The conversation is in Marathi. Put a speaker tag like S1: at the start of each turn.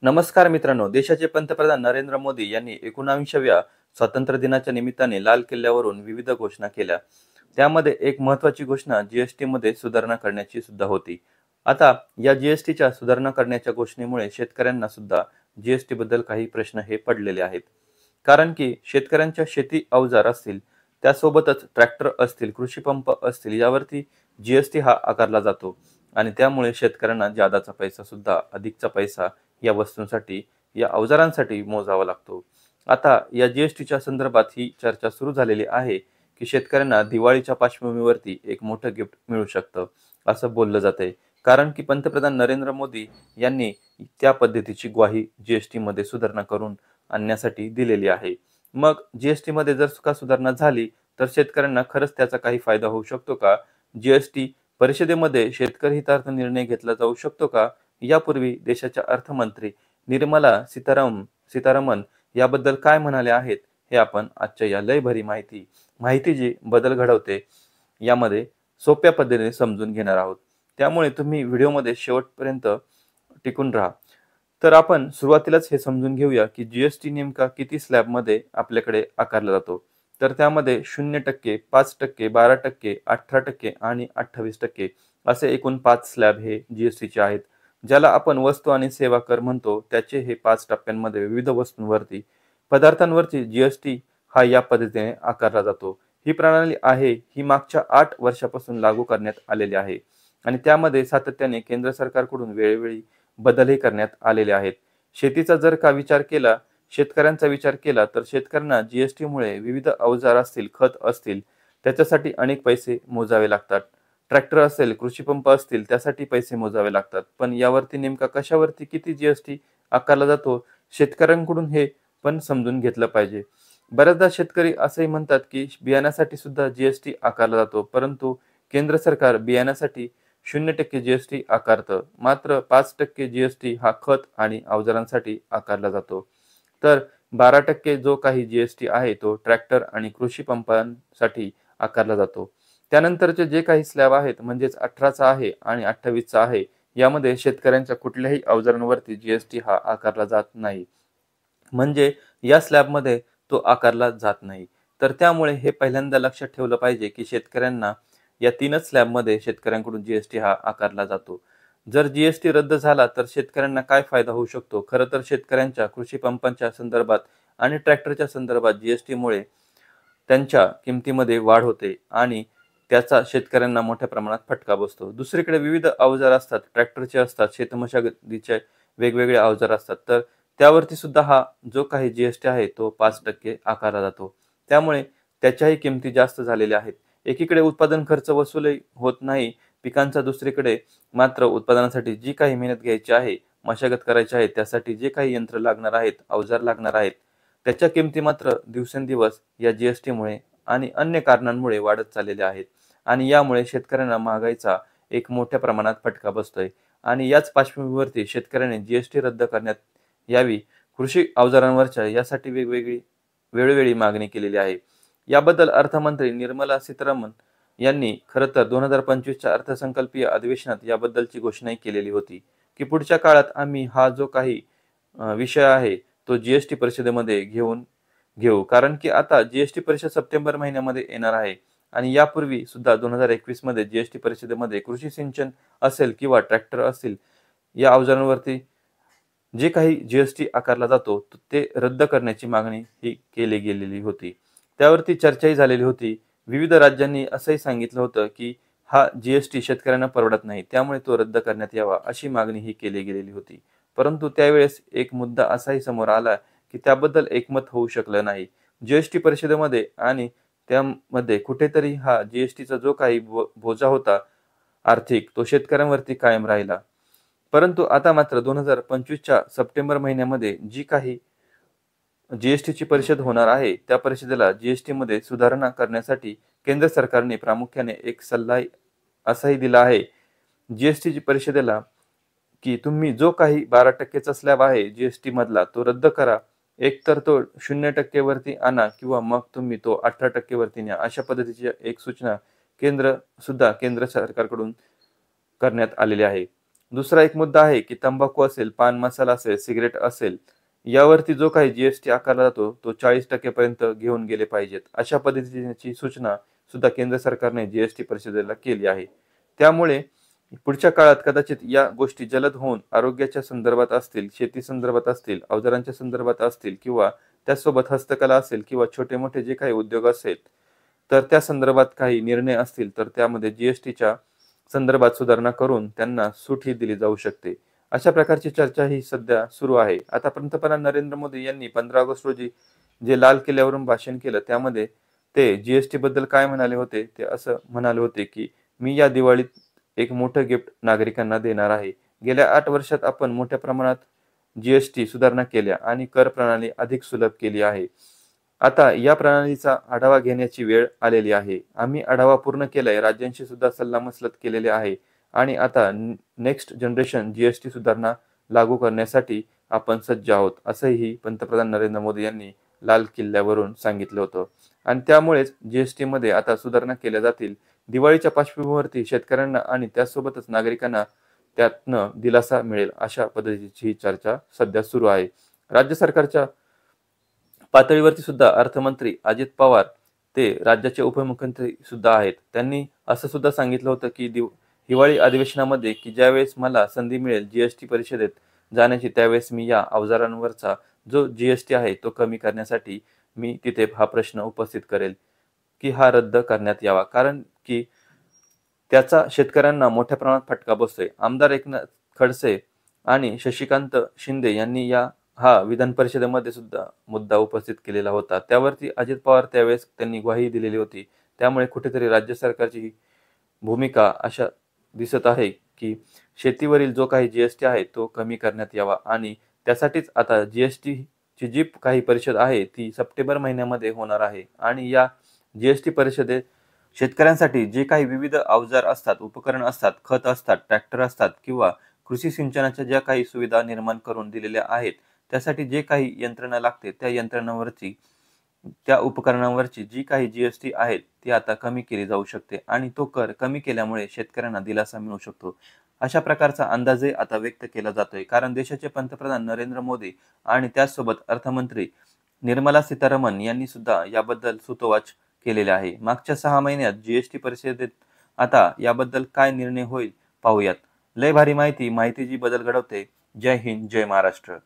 S1: नमस्कार मित्रांनो, देशाचे पंतप्रधान नरेंद्र मोदी यांनी 19व्या स्वातंत्र्य दिनाच्या निमित्ताने लाल किल्ल्यावरून विविध घोषणा केल्या. त्यामध्ये एक महत्त्वाची घोषणा जीएसटी मध्ये सुधारणा करण्याची सुद्धा होती. आता या जीएसटीच्या सुधारणा करण्याच्या घोषणेमुळे शेतकऱ्यांना सुद्धा जीएसटी बद्दल काही प्रश्न हे पडलेले आहेत. कारण की शेतकऱ्यांच्या शेती अवजार असतील, त्यासोबतच ट्रॅक्टर असतील, कृषी पंप असतील यावरती जीएसटी हा आकारला जातो आणि त्यामुळे शेतकऱ्यांना जादाचा पैसा सुद्धा अधिकचा पैसा या वस्तूंसाठी या अवजारांसाठी मोजावा लागतो. आता या जीएसटीच्या संदर्भात ही चर्चा सुरू झालेली आहे की शेतकऱ्यांना दिवाळीच्या पार्श्वभूमीवरती एक मोठं गिफ्ट मिळू शकतं असं बोललं जातंय. कारण की पंतप्रधान नरेंद्र मोदी यांनी त्या पद्धतीची ग्वाही जीएसटी मध्ये सुधारणा करून आणण्यासाठी दिलेली आहे. मग जीएसटी मध्ये जर का सुधारणा झाली तर शेतकऱ्यांना खरंच त्याचा काही फायदा होऊ शकतो का? जीएसटी परिषदेमध्ये शेतकरी हितार्थ निर्णय घेतला जाऊ शकतो का? यापूर्वी देशाच्या अर्थमंत्री निर्मला सीतारामन याबद्दल काय म्हणाले आहेत हे आपण आजच्या या लयभरी माहिती जी बदल घडवते यामध्ये सोप्या पद्धतीने समजून घेणार आहोत. त्यामुळे तुम्ही व्हिडिओमध्ये शेवटपर्यंत टिकून राहा. तर आपण सुरुवातीलाच हे समजून घेऊया की जीएसटी नेमका किती स्लॅबमध्ये आपल्याकडे आकारला जातो. तर त्यामध्ये 0%, 5%, 12%, 18% आणि 28% असे एकूण 5 स्लॅब हे जीएसटीचे आहेत. ज्याला आपण वस्तू आणि सेवा कर म्हणतो. त्याचे हे 5 टप्प्यांमध्ये विविध वस्तूंवरती पदार्थांवरती जीएसटी हा या पद्धतीने आकारला जातो. ही प्रणाली आहे ही मागच्या 8 वर्षापासून लागू करण्यात आलेली आहे आणि त्यामध्ये सातत्याने केंद्र सरकारकडून वेळोवेळी बदलही करण्यात आलेले आहेत. शेतीचा जर का विचार केला, शेतकऱ्यांचा विचार केला तर शेतकऱ्यांना जीएसटी मुळे विविध अवजार असतील, खत असतील त्याच्यासाठी अनेक पैसे मोजावे लागतात. ट्रॅक्टर असेल, कृषी पंप असतील त्यासाठी पैसे मोजावे लागतात. पण यावरती नेमका कशावरती किती जीएसटी आकारला जातो शेतकऱ्यांकडून हे पण समजून घेतलं पाहिजे. बऱ्याचदा शेतकरी असंही म्हणतात की बियाण्यासाठी सुद्धा जीएसटी आकारला जातो, परंतु केंद्र सरकार बियाण्यासाठी 0% जीएसटी आकारतं. मात्र 5% जीएसटी हा खत आणि अवजारांसाठी आकारला जातो. तर 12% जो काही जीएसटी आहे तो ट्रॅक्टर आणि कृषी पंपांसाठी आकारला जातो. त्यानंतरचे जे काही स्लॅब आहेत म्हणजेच 18चा आहे आणि 28चा आहे यामध्ये शेतकऱ्यांच्या कुठल्याही अवजारांवरती जीएसटी हा आकारला जात नाही. म्हणजे या स्लॅबमध्ये तो आकारला जात नाही. तर त्यामुळे हे पहिल्यांदा लक्षात ठेवलं पाहिजे की शेतकऱ्यांना या 3च स्लॅबमध्ये शेतकऱ्यांकडून जीएसटी हा आकारला जातो. जर जीएसटी रद्द झाला तर शेतकऱ्यांना काय फायदा होऊ शकतो? खरं तर शेतकऱ्यांच्या कृषी पंपांच्या संदर्भात आणि ट्रॅक्टरच्या संदर्भात जीएसटीमुळे त्यांच्या किमतीमध्ये वाढ होते आणि त्याचा शेतकऱ्यांना मोठ्या प्रमाणात फटका बसतो. दुसरीकडे विविध अवजार असतात, ट्रॅक्टरचे असतात, शेतमशागतीचे वेगवेगळे अवजार असतात. तर त्यावरती सुद्धा हा जो काही जीएसटी आहे तो 5% आकारला जातो. त्यामुळे त्याच्याही किमती जास्त झालेल्या आहेत. एकीकडे उत्पादन खर्च वसूलही होत नाही पिकांचा, दुसरीकडे मात्र उत्पादनासाठी जी काही मेहनत घ्यायची आहे, मशागत करायची आहे, त्यासाठी जे काही यंत्र लागणार आहेत, अवजार लागणार आहेत, त्याच्या किमती मात्र दिवसेंदिवस या जीएसटीमुळे आणि अन्य कारणांमुळे वाढत चाललेल्या आहेत आणि यामुळे शेतकऱ्यांना महागाईचा एक मोठ्या प्रमाणात फटका बसतोय आणि याच पार्श्वभूमीवरती शेतकऱ्यांनी जीएसटी रद्द करण्यात यावी कृषी अवजारांवरच्या यासाठी वेळोवेळी मागणी केलेली आहे. याबद्दल अर्थमंत्री निर्मला सीतारामन यांनी खरं तर 2025च्या अर्थसंकल्पीय अधिवेशनात याबद्दलची घोषणाही केलेली होती की पुढच्या काळात आम्ही हा जो काही विषय आहे तो जीएसटी परिषदेमध्ये घेऊ. कारण की आता जीएसटी परिषद सप्टेंबर महिन्यामध्ये येणार आहे आणि यापूर्वी सुद्धा 2021 मध्ये जीएसटी परिषदेमध्ये कृषी सिंचन असेल किंवा ट्रॅक्टर असतील या अवजारांवरती जे काही जीएसटी आकारला जातो ते रद्द करण्याची मागणी ही केली गेलेली होती. त्यावरती चर्चाही झालेली होती. विविध राज्यांनी असंही सांगितलं होतं की हा जीएसटी शेतकऱ्यांना परवडत नाही, त्यामुळे तो रद्द करण्यात यावा अशी मागणी ही केली गेलेली होती. परंतु त्यावेळेस एक मुद्दा असाही समोर आला की त्याबद्दल एकमत होऊ शकलं नाही. जीएसटी परिषदेमध्ये आणि त्यामध्ये कुठेतरी हा जीएसटीचा जो काही बोजा होता आर्थिक तो शेतकऱ्यांवरती कायम राहिला. परंतु आता मात्र 2025च्या सप्टेंबर महिन्यामध्ये जी काही जीएसटीची परिषद होणार आहे त्या परिषदेला जीएसटी मध्ये सुधारणा करण्यासाठी केंद्र सरकारने प्रामुख्याने एक सल्ला असाही दिला आहे जीएसटी परिषदेला की तुम्ही जो काही 12%चा स्लॅब आहे जीएसटी मधला तो रद्द करा. एकतर तो 0% वरती आणा किंवा मग तुम्ही तो 18% वरती न्या. अशा पद्धतीची एक सूचना केंद्र सरकारकडून करण्यात आलेली आहे. दुसरा एक मुद्दा आहे की तंबाखू असेल, पान मसाला असेल, सिगरेट असेल, यावरती जो काही जीएसटी आकारला जातो तो 40% पर्यंत घेऊन गेले पाहिजेत. अशा पद्धतीची सूचना सुद्धा केंद्र सरकारने जीएसटी परिषदेला केली आहे. त्यामुळे पुढच्या काळात कदाचित या गोष्टी जलद होऊन आरोग्याच्या संदर्भात असतील, शेती संदर्भात असतील, अवजारांच्या संदर्भात असतील किंवा त्याचसोबत हस्तकला असेल किंवा छोटे-मोठे जे काही उद्योग असेल, तर त्या संदर्भात काही निर्णय असतील तर त्यामध्ये जीएसटीच्या संदर्भात सुधारणा करून त्यांना सूट ही दिली जाऊ शकते. अशा प्रकारची चर्चा ही सध्या सुरू आहे. आता पंतप्रधान नरेंद्र मोदी यांनी 15 ऑगस्ट रोजी जे लाल किल्ल्यावरून भाषण केलं त्यामध्ये ते जीएसटी बद्दल काय म्हणाले होते, ते असं म्हणाले होते की मी या दिवाळीत एक मोठं गिफ्ट नागरिकांना देणार आहे. गेल्या 8 वर्षात आपण मोठ्या प्रमाणात जीएसटी सुधारणा केल्या आणि कर प्रणाली अधिक सुलभ केली आहे. आता या प्रणालीचा आढावा घेण्याची वेळ आलेली आहे. आम्ही आढावा पूर्ण केलाय, राज्यांशी सुद्धा सल्लामसलत केलेले आहे आणि आता नेक्स्ट जनरेशन जीएसटी सुधारणा लागू करण्यासाठी आपण सज्ज आहोत, असंही पंतप्रधान नरेंद्र मोदी यांनी लाल किल्ल्यावरून सांगितलं होतं. आणि त्यामुळेच जीएसटीमध्ये आता सुधारणा केल्या जातील. दिवाळीच्या पार्श्वभूमीवरती शेतकऱ्यांना आणि त्यासोबतच नागरिकांना त्यातनं दिलासा मिळेल, अशा पद्धतीची चर्चा सध्या सुरू आहे. राज्य सरकारच्या पातळीवरती सुद्धा अर्थमंत्री अजित पवार ते राज्याचे उपमुख्यमंत्री सुद्धा आहेत. त्यांनी असं सुद्धा सांगितलं होतं की हिवाळी अधिवेशनामध्ये की ज्यावेळेस मला संधी मिळेल जीएसटी परिषदेत जाण्याची, त्यावेळेस मी या अवजारांवरचा जो जीएसटी आहे तो कमी करण्यासाठी मी तिथे हा प्रश्न उपस्थित करेल की हा रद्द करण्यात यावा. कारण की त्याचा शेतकऱ्यांना मोठ्या प्रमाणात फटका बसतोय. आमदार एकनाथ खडसे आणि शशिकांत शिंदे यांनी हा विधान परिषदेमध्ये सुद्धा मुद्दा उपस्थित केलेला होता. त्यावरती अजित पवार त्यावेळेस त्यांनी ग्वाही दिलेली होती. त्यामुळे कुठेतरी राज्य सरकारची ही भूमिका अशा दिसत आहे की शेतीवरील जो काही जीएसटी आहे तो कमी करण्यात यावा आणि त्यासाठीच आता जीएसटीची जी काही परिषद आहे ती सप्टेंबर महिन्यामध्ये होणार आहे आणि या जीएसटी परिषदेत शेतकऱ्यांसाठी जे काही विविध अवजार असतात, उपकरण असतात, खत असतात, ट्रॅक्टर असतात किंवा कृषी सिंचनाच्या ज्या काही सुविधा निर्माण करून दिलेल्या आहेत, त्यासाठी जे काही यंत्रणा लागते त्या यंत्रणांवरची, त्या उपकरणांवरची जी काही जीएसटी आहे ती आता कमी केली जाऊ शकते आणि तो कर कमी केल्यामुळे शेतकऱ्यांना दिलासा मिळू शकतो. अशा प्रकारचा अंदाजही आता व्यक्त केला जातोय. कारण देशाचे पंतप्रधान नरेंद्र मोदी आणि त्याचसोबत अर्थमंत्री निर्मला सीतारामन यांनी सुद्धा याबद्दल सूतोवाच केलेले आहे. मागच्या 6 महिन्यात जीएसटी परिषदेत आता याबद्दल काय निर्णय होईल पाहूयात. लय भारी माहिती जी बदल घडवते. जय हिंद, जय महाराष्ट्र.